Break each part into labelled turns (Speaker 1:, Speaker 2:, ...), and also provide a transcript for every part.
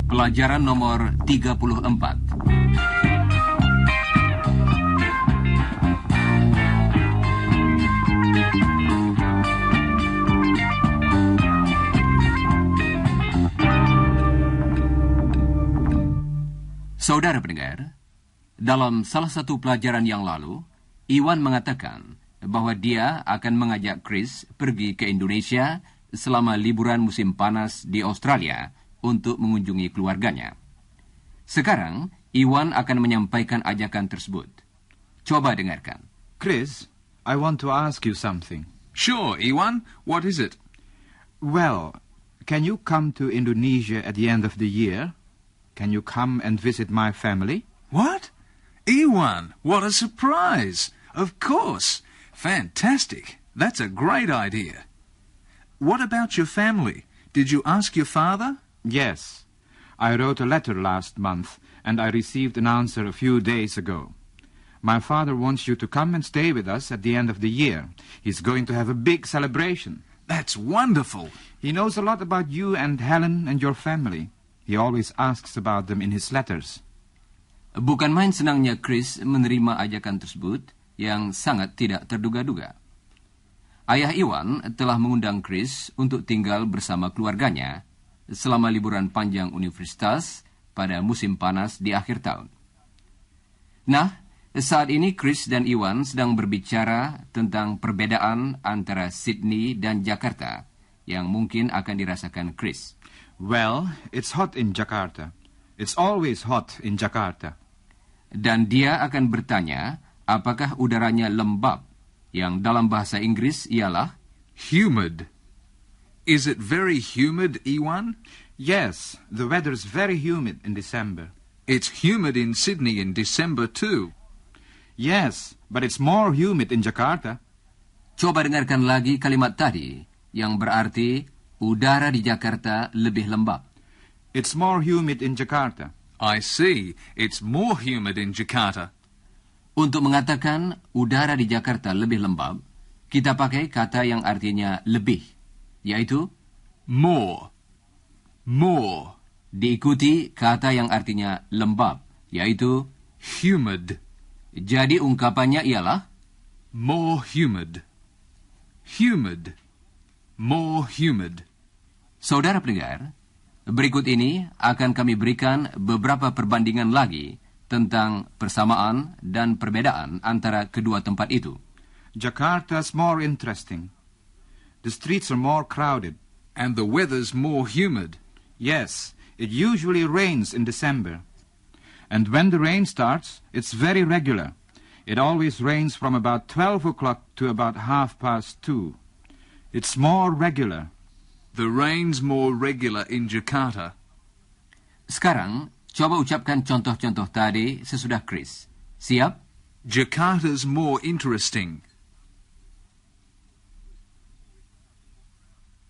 Speaker 1: Pelajaran nomor 34. Saudara pendengar, dalam salah satu pelajaran yang lalu, Iwan mengatakan bahwa dia akan mengajak Chris pergi ke Indonesia selama liburan musim panas di Australia untuk mengunjungi keluarganya. Sekarang, Iwan akan menyampaikan ajakan tersebut. Coba dengarkan.
Speaker 2: Chris, I want to ask you something.
Speaker 3: Sure, Iwan. What is it?
Speaker 2: Well, can you come to Indonesia at the end of the year? Can you come and visit my family?
Speaker 3: What? Iwan, what a surprise. Of course. Fantastic. That's a great idea. What about your family? Did you ask your father?
Speaker 2: Yes. I wrote a letter last month, and I received an answer a few days ago. My father wants you to come and stay with us at the end of the year. He's going to have a big celebration.
Speaker 3: That's wonderful.
Speaker 2: He knows a lot about you and Helen and your family. He always asks about them in his letters.
Speaker 1: Bukan main senangnya Chris menerima ajakan tersebut yang sangat tidak terduga-duga. Ayah Iwan telah mengundang Chris untuk tinggal bersama keluarganya selama liburan panjang universitas pada musim panas di akhir tahun. Nah, saat ini Chris dan Iwan sedang berbicara tentang perbedaan antara Sydney dan Jakarta yang mungkin akan dirasakan Chris.
Speaker 2: Well, it's hot in Jakarta. It's always hot in Jakarta.
Speaker 1: Dan dia akan bertanya, apakah udaranya lembab, yang dalam bahasa Inggris ialah
Speaker 3: humid. Is it very humid, Iwan?
Speaker 2: Yes, the weather's very humid in December.
Speaker 3: It's humid in Sydney in December too.
Speaker 2: Yes, but it's more humid in Jakarta.
Speaker 1: Coba dengarkan lagi kalimat tadi, yang berarti udara di Jakarta lebih lembab.
Speaker 2: It's more humid in Jakarta.
Speaker 3: I see. It's more humid in Jakarta.
Speaker 1: Untuk mengatakan udara di Jakarta lebih lembab, kita pakai kata yang artinya lebih, yaitu
Speaker 3: more. More.
Speaker 1: Diikuti kata yang artinya lembab, yaitu
Speaker 3: humid.
Speaker 1: Jadi ungkapannya ialah
Speaker 3: more humid. Humid. More humid.
Speaker 1: Saudara pendengar, berikut ini akan kami berikan beberapa perbandingan lagi tentang persamaan dan perbedaan antara kedua tempat itu.
Speaker 2: Jakarta's more interesting. The streets are more crowded.
Speaker 3: And the weather's more humid.
Speaker 2: Yes, it usually rains in December. And when the rain starts, it's very regular. It always rains from about 12 o'clock to about 2:30. It's more regular.
Speaker 3: The rain's more regular in Jakarta.
Speaker 1: Sekarang, coba ucapkan contoh-contoh tadi sesudah Chris. Siap?
Speaker 3: Jakarta's more interesting.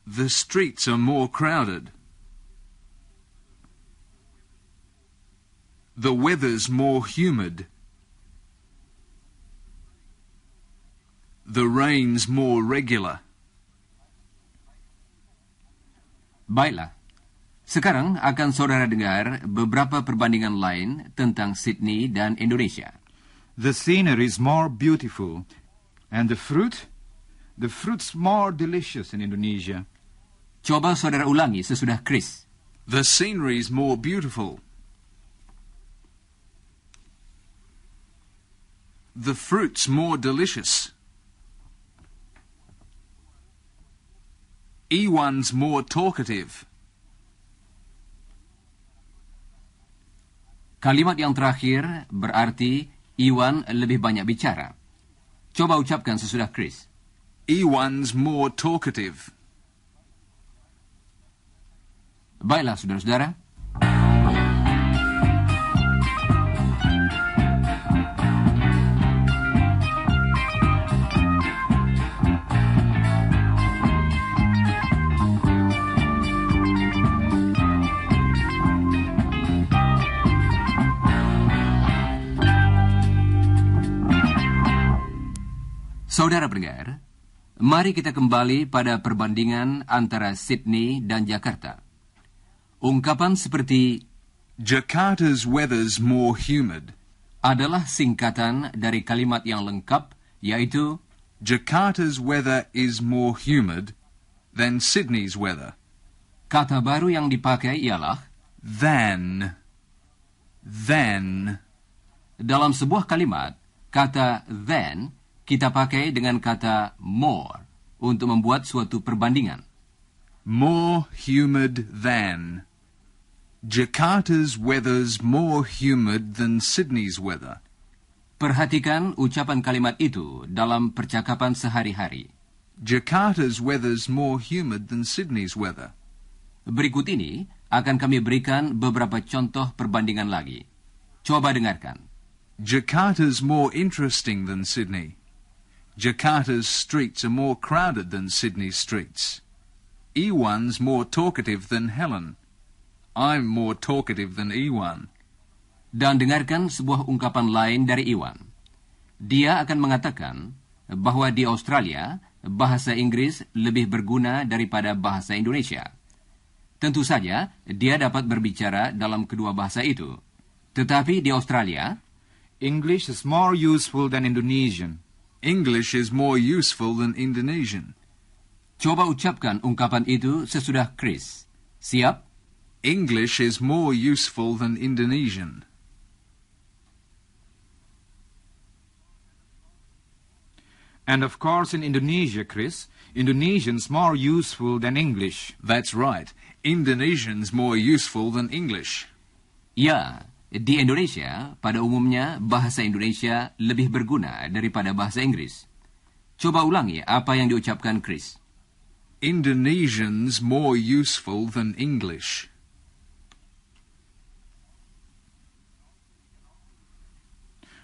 Speaker 3: The streets are more crowded. The weather's more humid. The rain's more regular.
Speaker 1: Baiklah. Sekarang akan saudara dengar beberapa perbandingan lain tentang Sydney dan Indonesia.
Speaker 2: The scenery is more beautiful. And the fruit's more delicious in Indonesia.
Speaker 1: Coba saudara ulangi sesudah Chris.
Speaker 3: The scenery's more beautiful. The fruit's more delicious. Iwan's more talkative.
Speaker 1: Kalimat yang terakhir berarti Iwan lebih banyak bicara. Coba ucapkan sesudah Chris.
Speaker 3: Iwan's more talkative.
Speaker 1: Baiklah, saudara-saudara. Saudara pendengar, mari kita kembali pada perbandingan antara Sydney dan Jakarta. Ungkapan seperti
Speaker 3: Jakarta's weather's more humid
Speaker 1: adalah singkatan dari kalimat yang lengkap, yaitu
Speaker 3: Jakarta's weather is more humid than Sydney's weather.
Speaker 1: kata baru yang dipakai ialah
Speaker 3: Than.
Speaker 1: dalam sebuah kalimat, kata than kita pakai dengan kata more untuk membuat suatu perbandingan.
Speaker 3: More humid than. Jakarta's weather's more humid than Sydney's weather.
Speaker 1: Perhatikan ucapan kalimat itu dalam percakapan sehari-hari.
Speaker 3: Jakarta's weather's more humid than Sydney's weather.
Speaker 1: Berikut ini akan kami berikan beberapa contoh perbandingan lagi. Coba dengarkan.
Speaker 3: Jakarta's more interesting than Sydney. Jakarta's streets are more crowded than Sydney's streets. Iwan's more talkative than Helen. I'm more talkative than Iwan.
Speaker 1: Dan dengarkan sebuah ungkapan lain dari Iwan. Dia akan mengatakan bahwa di Australia, bahasa Inggris lebih berguna daripada bahasa Indonesia. Tentu saja, dia dapat berbicara dalam kedua bahasa itu. Tetapi di Australia,
Speaker 2: English is more useful than Indonesian.
Speaker 3: English is more useful than Indonesian.
Speaker 1: coba ucapkan ungkapan itu sesudah Chris. Siap?
Speaker 3: English is more useful than Indonesian.
Speaker 2: And of course in Indonesia, Chris, Indonesian's more useful than English.
Speaker 3: That's right. Indonesian's more useful than English.
Speaker 1: Ya, di Indonesia, pada umumnya bahasa Indonesia lebih berguna daripada bahasa Inggris. Coba ulangi apa yang diucapkan Chris.
Speaker 3: Indonesian's more useful than English.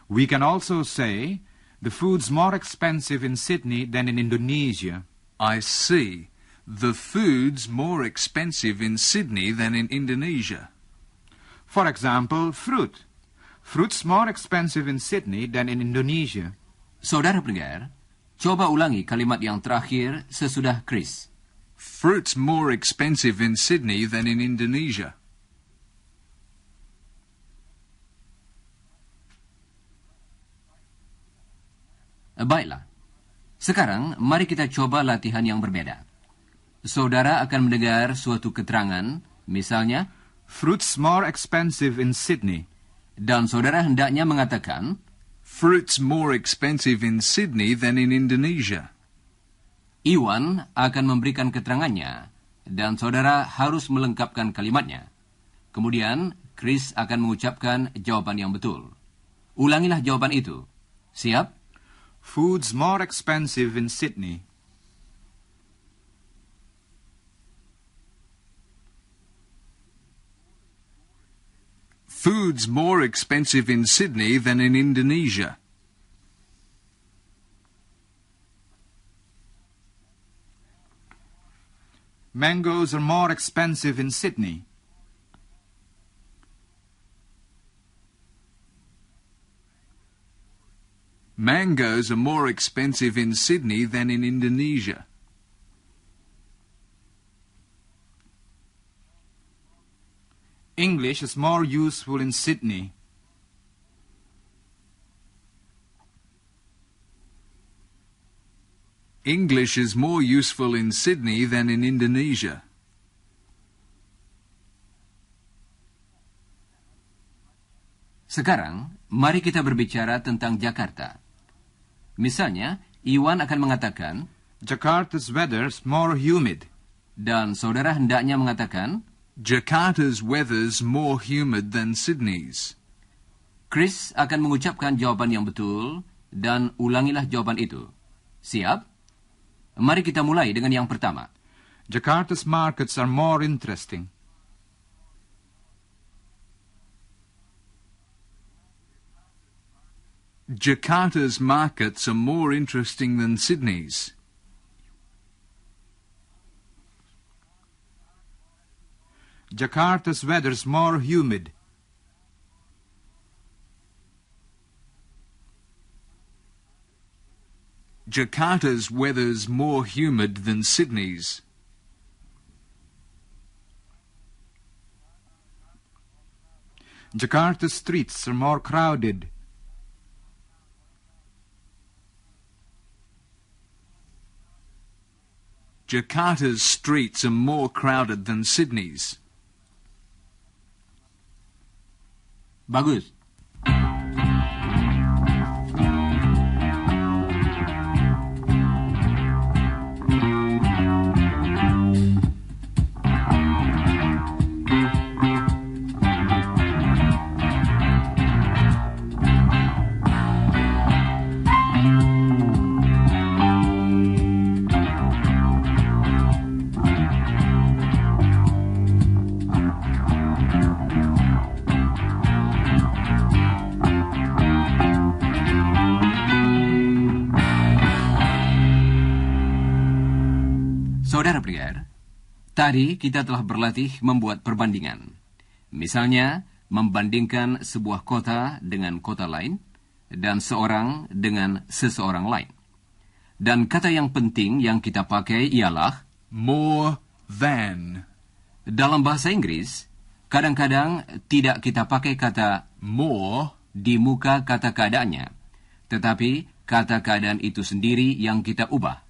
Speaker 2: We can also say, the food's more expensive in Sydney than in Indonesia.
Speaker 3: I see. The food's more expensive in Sydney than in Indonesia.
Speaker 2: For example, fruit. Fruit's more expensive in Sydney than in Indonesia.
Speaker 1: Saudara pendengar, coba ulangi kalimat yang terakhir sesudah Chris.
Speaker 3: Fruit's more expensive in Sydney than in Indonesia.
Speaker 1: Baiklah. Sekarang, mari kita coba latihan yang berbeda. Saudara akan mendengar suatu keterangan, misalnya,
Speaker 2: Fruit's more expensive in Sydney.
Speaker 1: dan saudara hendaknya mengatakan,
Speaker 3: Fruit's more expensive in Sydney than in Indonesia.
Speaker 1: Iwan akan memberikan keterangannya, dan saudara harus melengkapkan kalimatnya. Kemudian, Chris akan mengucapkan jawaban yang betul. Ulangilah jawaban itu. Siap?
Speaker 2: Food's more expensive in Sydney.
Speaker 3: Food's more expensive in Sydney than in Indonesia.
Speaker 2: Mangoes are more expensive in Sydney.
Speaker 3: Mangoes are more expensive in Sydney than in Indonesia.
Speaker 2: English is more useful in Sydney.
Speaker 3: English is more useful in Sydney than in Indonesia.
Speaker 1: Sekarang, mari kita berbicara tentang Jakarta. Misalnya, Iwan akan mengatakan,
Speaker 2: Jakarta's weather's more humid.
Speaker 1: dan saudara hendaknya mengatakan,
Speaker 3: Jakarta's weather's more humid than Sydney's.
Speaker 1: Chris akan mengucapkan jawaban yang betul, dan ulangilah jawaban itu. Siap? Mari kita mulai dengan yang pertama.
Speaker 2: Jakarta's markets are more interesting.
Speaker 3: Jakarta's markets are more interesting than Sydney's.
Speaker 2: Jakarta's weather's more humid.
Speaker 3: Jakarta's weather's more humid than Sydney's.
Speaker 2: Jakarta's streets are more crowded.
Speaker 3: Jakarta's streets are more crowded than Sydney's.
Speaker 1: Bagus. Saudara pendengar, tadi kita telah berlatih membuat perbandingan. Misalnya, membandingkan sebuah kota dengan kota lain, dan seorang dengan seseorang lain. Dan kata yang penting yang kita pakai ialah
Speaker 3: More than.
Speaker 1: dalam bahasa Inggris, kadang-kadang tidak kita pakai kata
Speaker 3: More
Speaker 1: di muka kata keadaannya, tetapi kata keadaan itu sendiri yang kita ubah.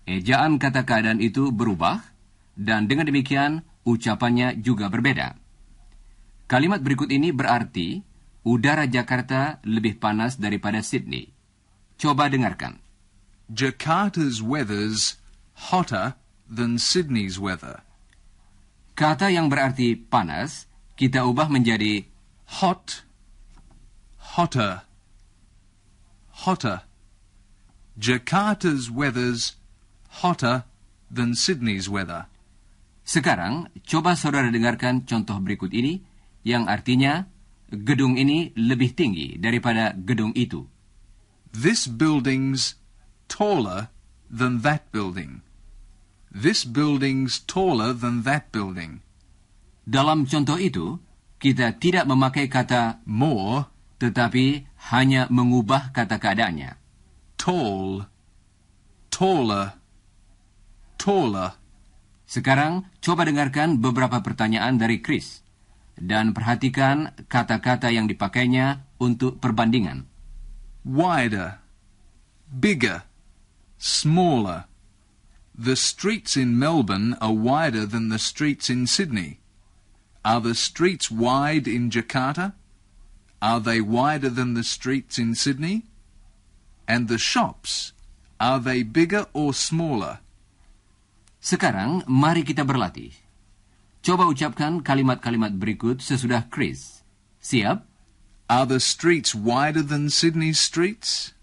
Speaker 1: Ejaan kata keadaan itu berubah, dan dengan demikian ucapannya juga berbeda. Kalimat berikut ini berarti udara Jakarta lebih panas daripada Sydney. Coba dengarkan.
Speaker 3: Jakarta's weather's hotter than Sydney's weather.
Speaker 1: Kata yang berarti panas, kita ubah menjadi
Speaker 3: Hot, hotter, hotter. Jakarta's weather's hotter than Sydney's weather.
Speaker 1: Sekarang, coba saudara dengarkan contoh berikut ini, yang artinya, gedung ini lebih tinggi daripada gedung itu.
Speaker 3: This building's taller than that building. This building's taller than that building.
Speaker 1: Dalam contoh itu, kita tidak memakai kata
Speaker 3: More,
Speaker 1: tetapi hanya mengubah kata keadaannya.
Speaker 3: tall, taller, taller.
Speaker 1: Sekarang, coba dengarkan beberapa pertanyaan dari Chris. Dan perhatikan kata-kata yang dipakainya untuk perbandingan.
Speaker 3: Wider, bigger, smaller. The streets in Melbourne are wider than the streets in Sydney. Are the streets wide in Jakarta? Are they wider than the streets in Sydney? And the shops, are they bigger or smaller?
Speaker 1: Sekarang, mari kita berlatih. Coba ucapkan kalimat-kalimat berikut sesudah Chris. Siap?
Speaker 3: Are the streets wider than Sydney's streets?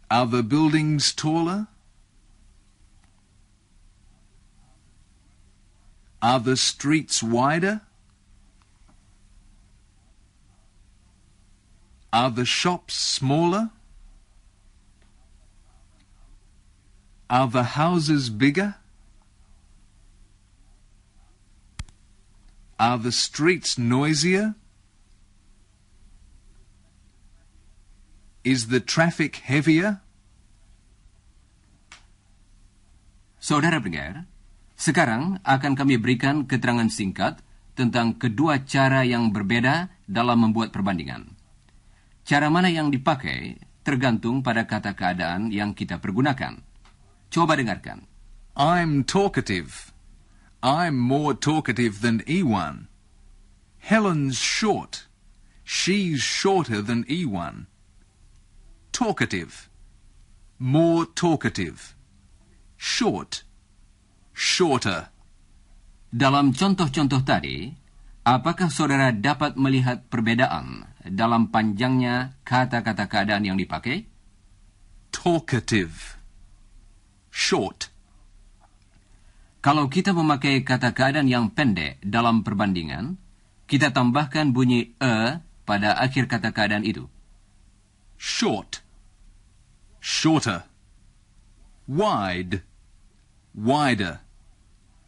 Speaker 3: Are the buildings taller? Are the streets wider? Are the shops smaller? Are the houses bigger? Are the streets noisier? Is the traffic heavier?
Speaker 1: Saudara pendengar, sekarang akan kami berikan keterangan singkat tentang kedua cara yang berbeda dalam membuat perbandingan. Cara mana yang dipakai tergantung pada kata keadaan yang kita pergunakan. Coba dengarkan.
Speaker 3: I'm talkative. I'm more talkative than Ewan. Helen's short. She's shorter than Ewan. Talkative. More talkative. Short. Shorter.
Speaker 1: Dalam contoh-contoh tadi, apakah saudara dapat melihat perbedaan dalam panjangnya kata-kata keadaan yang dipakai?
Speaker 3: Talkative. Short.
Speaker 1: Kalau kita memakai kata keadaan yang pendek dalam perbandingan, kita tambahkan bunyi pada akhir kata keadaan itu.
Speaker 3: Short. Shorter. Wide. Wider.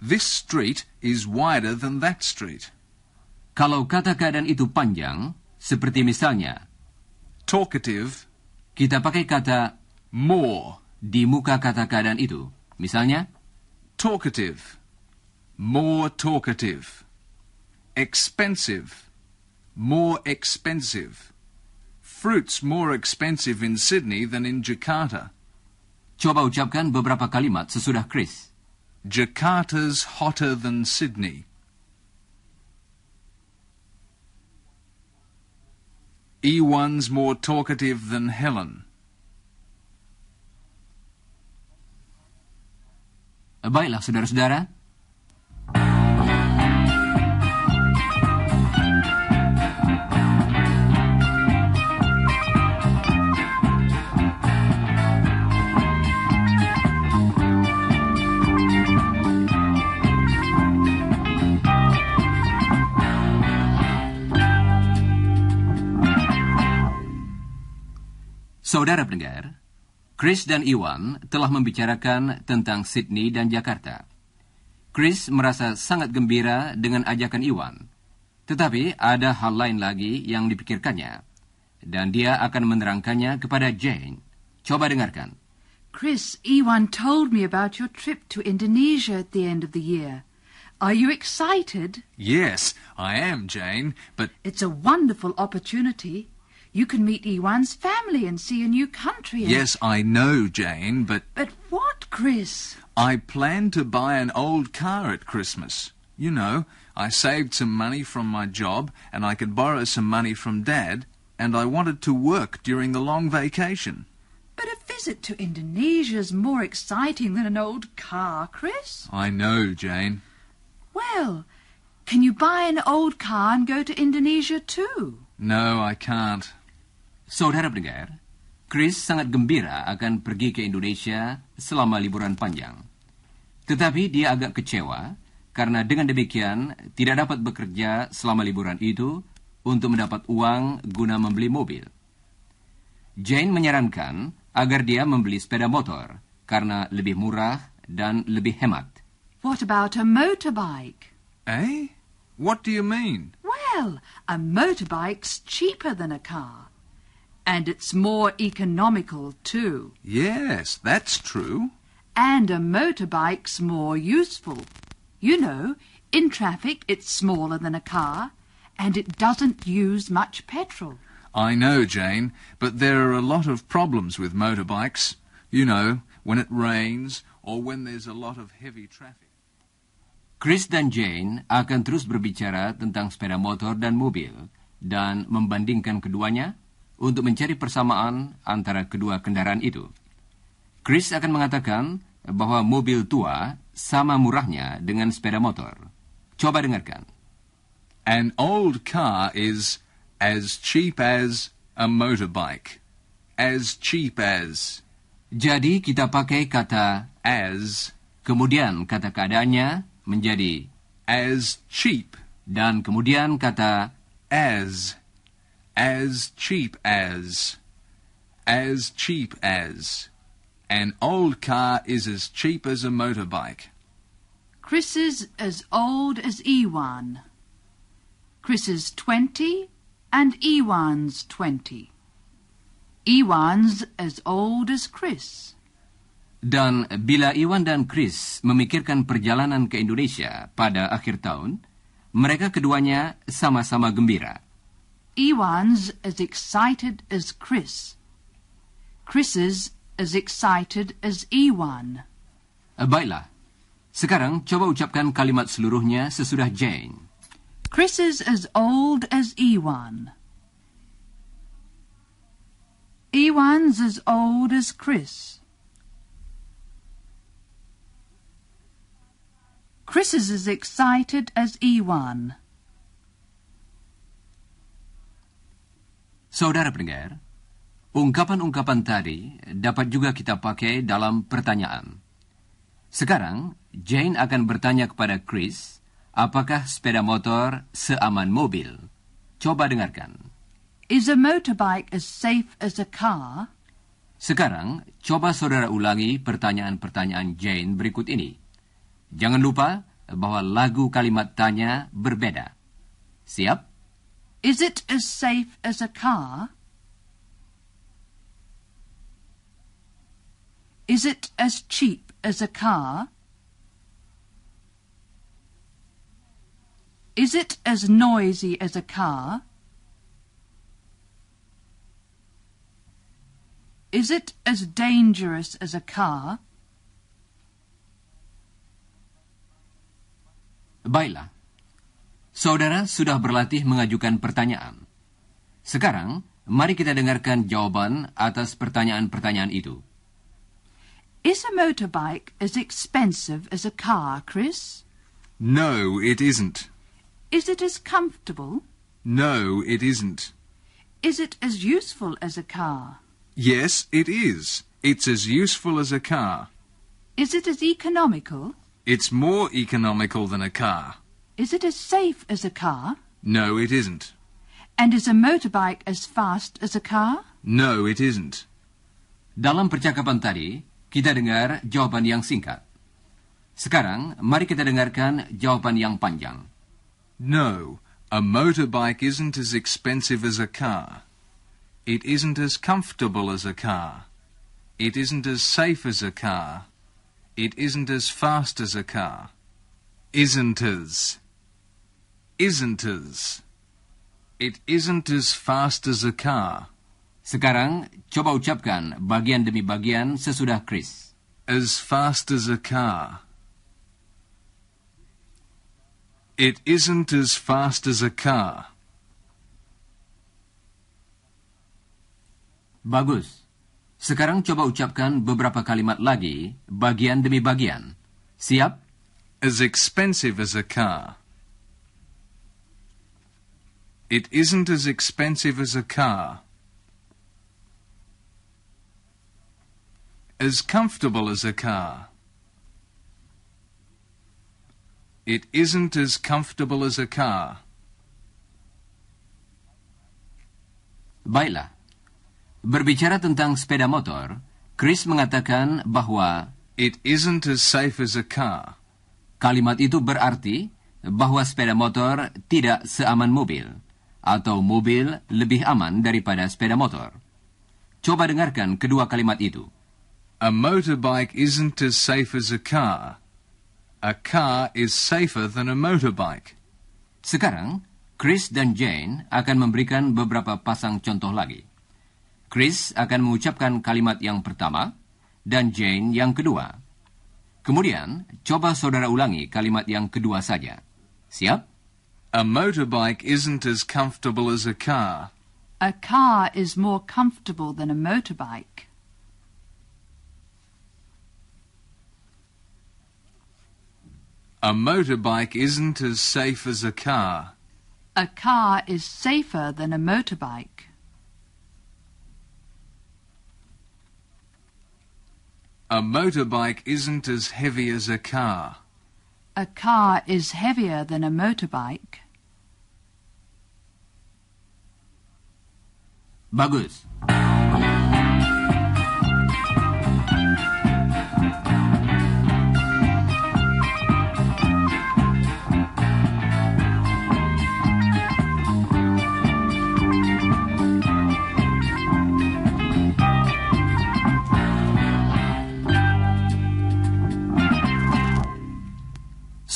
Speaker 3: This street is wider than that street.
Speaker 1: Kalau kata keadaan itu panjang, Seperti misalnya,
Speaker 3: talkative,
Speaker 1: kita pakai kata
Speaker 3: more,
Speaker 1: di muka kata keadaan itu. Misalnya,
Speaker 3: talkative, more talkative. Expensive, more expensive. Fruit's more expensive in Sydney than in Jakarta.
Speaker 1: coba ucapkan beberapa kalimat sesudah Chris.
Speaker 3: Jakarta's hotter than Sydney. Ewan's more talkative than Helen.
Speaker 1: Baiklah, saudara-saudara. Saudara pendengar, Chris dan Iwan telah membicarakan tentang Sydney dan Jakarta. Chris merasa sangat gembira dengan ajakan Iwan. Tetapi ada hal lain lagi yang dipikirkannya. Dan dia akan menerangkannya kepada Jane. Coba dengarkan.
Speaker 4: Chris, Iwan told me about your trip to Indonesia at the end of the year. Are you excited?
Speaker 3: Yes, I am, Jane, but
Speaker 4: It's a wonderful opportunity. You can meet Iwan's family and see a new country.
Speaker 3: yes, I know, Jane, but
Speaker 4: But what, Chris?
Speaker 3: I plan to buy an old car at Christmas. You know, I saved some money from my job and I could borrow some money from Dad, and I wanted to work during the long vacation.
Speaker 4: But a visit to Indonesia's more exciting than an old car, Chris.
Speaker 3: I know, Jane.
Speaker 4: Well, can you buy an old car and go to Indonesia too?
Speaker 3: No, I can't.
Speaker 1: Saudara pendengar, Chris sangat gembira akan pergi ke Indonesia selama liburan panjang. Tetapi dia agak kecewa karena dengan demikian tidak dapat bekerja selama liburan itu untuk mendapat uang guna membeli mobil. Jane menyarankan agar dia membeli sepeda motor karena lebih murah dan lebih hemat.
Speaker 4: What about a motorbike?
Speaker 3: Eh? What do you mean?
Speaker 4: Well, a motorbike's cheaper than a car. And it's more economical too.
Speaker 3: Yes, that's true.
Speaker 4: And a motorbike's more useful. You know, in traffic it's smaller than a car, and it doesn't use much petrol.
Speaker 3: I know, Jane, but there are a lot of problems with motorbikes. You know, when it rains or when there's a lot of heavy traffic.
Speaker 1: Chris dan Jane akan terus berbicara tentang sepeda motor dan mobil dan membandingkan keduanya untuk mencari persamaan antara kedua kendaraan itu. Chris akan mengatakan bahwa mobil tua sama murahnya dengan sepeda motor. Coba dengarkan.
Speaker 3: An old car is as cheap as a motorbike. As cheap as.
Speaker 1: Jadi kita pakai kata
Speaker 3: As.
Speaker 1: kemudian kata keadaannya menjadi
Speaker 3: As cheap.
Speaker 1: dan kemudian kata
Speaker 3: As. As cheap as. As cheap as. An old car is as cheap as a motorbike.
Speaker 4: Chris is as old as Ewan. Chris is 20 and Ewan's 20. Ewan's as old as Chris.
Speaker 1: Dan bila Iwan dan Chris memikirkan perjalanan ke Indonesia pada akhir tahun, mereka keduanya sama-sama gembira.
Speaker 4: Ewan's as excited as Chris. Chris is as excited as Ewan.
Speaker 1: Baiklah, sekarang coba ucapkan kalimat seluruhnya sesudah Jane.
Speaker 4: Chris is as old as Ewan. Ewan's as old as Chris. Chris is as excited as Ewan.
Speaker 1: Saudara pendengar, ungkapan-ungkapan tadi dapat juga kita pakai dalam pertanyaan. Sekarang, Jane akan bertanya kepada Chris, apakah sepeda motor seaman mobil? Coba dengarkan.
Speaker 4: Is a motorbike as safe as a car?
Speaker 1: Sekarang, coba saudara ulangi pertanyaan-pertanyaan Jane berikut ini. Jangan lupa bahwa lagu kalimat tanya berbeda. Siap?
Speaker 4: Is it as safe as a car? Is it as cheap as a car? Is it as noisy as a car? Is it as dangerous as a car?
Speaker 1: Baiklah. Saudara sudah berlatih mengajukan pertanyaan. Sekarang, mari kita dengarkan jawaban atas pertanyaan-pertanyaan itu.
Speaker 4: Is a motorbike as expensive as a car, Chris?
Speaker 3: No, it isn't.
Speaker 4: Is it as comfortable?
Speaker 3: No, it isn't.
Speaker 4: Is it as useful as a car?
Speaker 3: Yes, it is. It's as useful as a car.
Speaker 4: Is it as economical?
Speaker 3: It's more economical than a car.
Speaker 4: Is it as safe as a car?
Speaker 3: No, it isn't.
Speaker 4: And is a motorbike as fast as a car?
Speaker 3: No, it isn't.
Speaker 1: Dalam percakapan tadi, kita dengar jawaban yang singkat. Sekarang, mari kita dengarkan jawaban yang panjang.
Speaker 3: No, a motorbike isn't as expensive as a car. It isn't as comfortable as a car. It isn't as safe as a car. It isn't as fast as a car. Isn't as. Isn't as. It isn't as fast as a car.
Speaker 1: Sekarang, coba ucapkan bagian demi bagian sesudah Chris.
Speaker 3: As fast as a car. It isn't as fast as a car.
Speaker 1: Bagus. Sekarang coba ucapkan beberapa kalimat lagi, bagian demi bagian. Siap?
Speaker 3: As expensive as a car. It isn't as expensive as a car. As comfortable as a car. It isn't as comfortable as a car.
Speaker 1: Baiklah. Berbicara tentang sepeda motor, Chris mengatakan bahwa
Speaker 3: It isn't as safe as a car.
Speaker 1: kalimat itu berarti bahwa sepeda motor tidak seaman mobil, atau mobil lebih aman daripada sepeda motor. Coba dengarkan kedua kalimat itu.
Speaker 3: A motorbike isn't as safe as a car. A car is safer than a motorbike.
Speaker 1: Sekarang, Chris dan Jane akan memberikan beberapa pasang contoh lagi. Chris akan mengucapkan kalimat yang pertama, dan Jane yang kedua. Kemudian, coba saudara ulangi kalimat yang kedua saja. Siap?
Speaker 3: A motorbike isn't as comfortable as a car.
Speaker 4: A car is more comfortable than a motorbike.
Speaker 3: A motorbike isn't as safe as a car.
Speaker 4: A car is safer than a motorbike.
Speaker 3: A motorbike isn't as heavy as a car.
Speaker 4: A car is heavier than a motorbike.
Speaker 1: Bagus.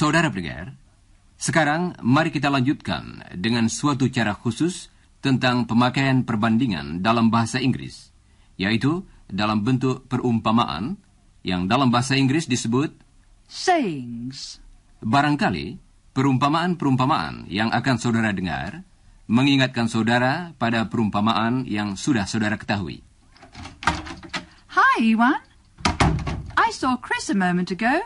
Speaker 1: Saudara pendengar, sekarang mari kita lanjutkan dengan suatu cara khusus tentang pemakaian perbandingan dalam bahasa Inggris, yaitu dalam bentuk perumpamaan yang dalam bahasa Inggris disebut
Speaker 4: Sayings.
Speaker 1: Barangkali perumpamaan-perumpamaan yang akan saudara dengar mengingatkan saudara pada perumpamaan yang sudah saudara ketahui.
Speaker 4: Hi, Iwan. I saw Chris a moment ago.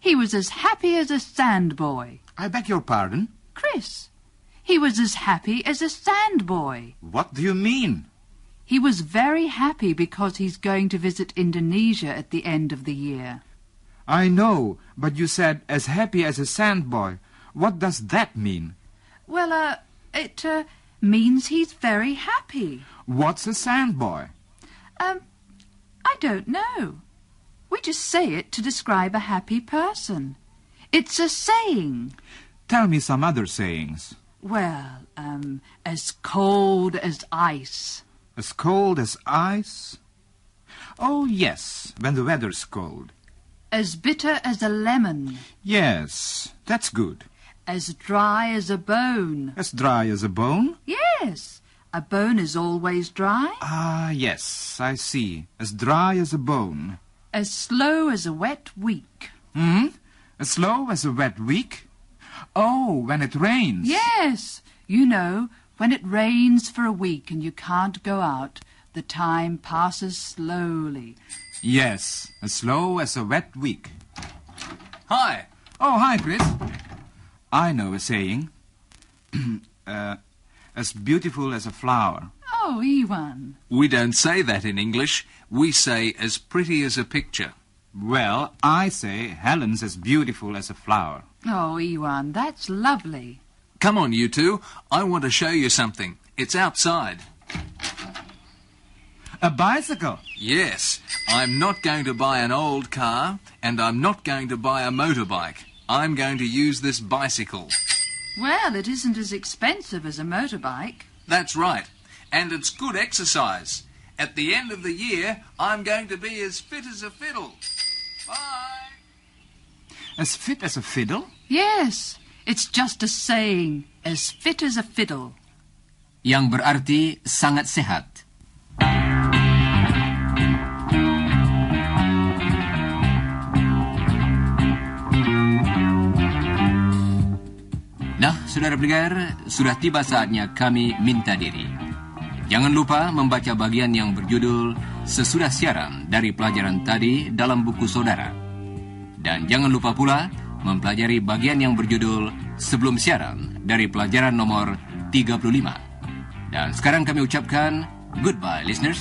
Speaker 4: He was as happy as a sand boy.
Speaker 2: I beg your pardon?
Speaker 4: Chris. He was as happy as a sand boy.
Speaker 2: What do you mean?
Speaker 4: He was very happy because he's going to visit Indonesia at the end of the year.
Speaker 2: I know, but you said as happy as a sand boy. What does that mean?
Speaker 4: Well, it means he's very happy.
Speaker 2: What's a sand boy?
Speaker 4: I don't know. We just say it to describe a happy person. It's a saying.
Speaker 2: Tell me some other sayings.
Speaker 4: Well, as cold as ice.
Speaker 2: As cold as ice? Oh, yes, when the weather's cold.
Speaker 4: As bitter as a lemon.
Speaker 2: Yes, that's good.
Speaker 4: As dry as a bone.
Speaker 2: As dry as a bone?
Speaker 4: Yes, a bone is always dry.
Speaker 2: Ah, yes, I see. As dry as a bone.
Speaker 4: As slow as a wet week.
Speaker 2: As slow as a wet week? Oh, when it rains.
Speaker 4: Yes, you know, when it rains for a week and you can't go out, the time passes slowly.
Speaker 2: Yes, as slow as a wet week.
Speaker 3: Hi.
Speaker 2: Oh, hi, Chris. I know a saying. As beautiful as a flower.
Speaker 4: Oh, Iwan.
Speaker 3: We don't say that in English. We say as pretty as a picture.
Speaker 2: Well, I say Helen's as beautiful as a flower.
Speaker 4: Oh, Iwan, that's lovely.
Speaker 3: Come on, you two. I want to show you something. It's outside.
Speaker 2: A bicycle.
Speaker 3: Yes, I'm not going to buy an old car, and I'm not going to buy a motorbike. I'm going to use this bicycle.
Speaker 4: Well, it isn't as expensive as a motorbike.
Speaker 3: That's right. And it's good exercise. At the end of the year, I'm going to be as fit as a fiddle. Bye.
Speaker 2: As fit as a fiddle?
Speaker 4: Yes, it's just a saying, as fit as a fiddle.
Speaker 1: Yang berarti sangat sehat. Nah, saudara pendengar, sudah tiba saatnya kami minta diri. Jangan lupa membaca bagian yang berjudul Sesudah Siaran dari pelajaran tadi dalam buku saudara. Dan jangan lupa pula mempelajari bagian yang berjudul Sebelum Siaran dari pelajaran nomor 35. Dan sekarang kami ucapkan goodbye, listeners.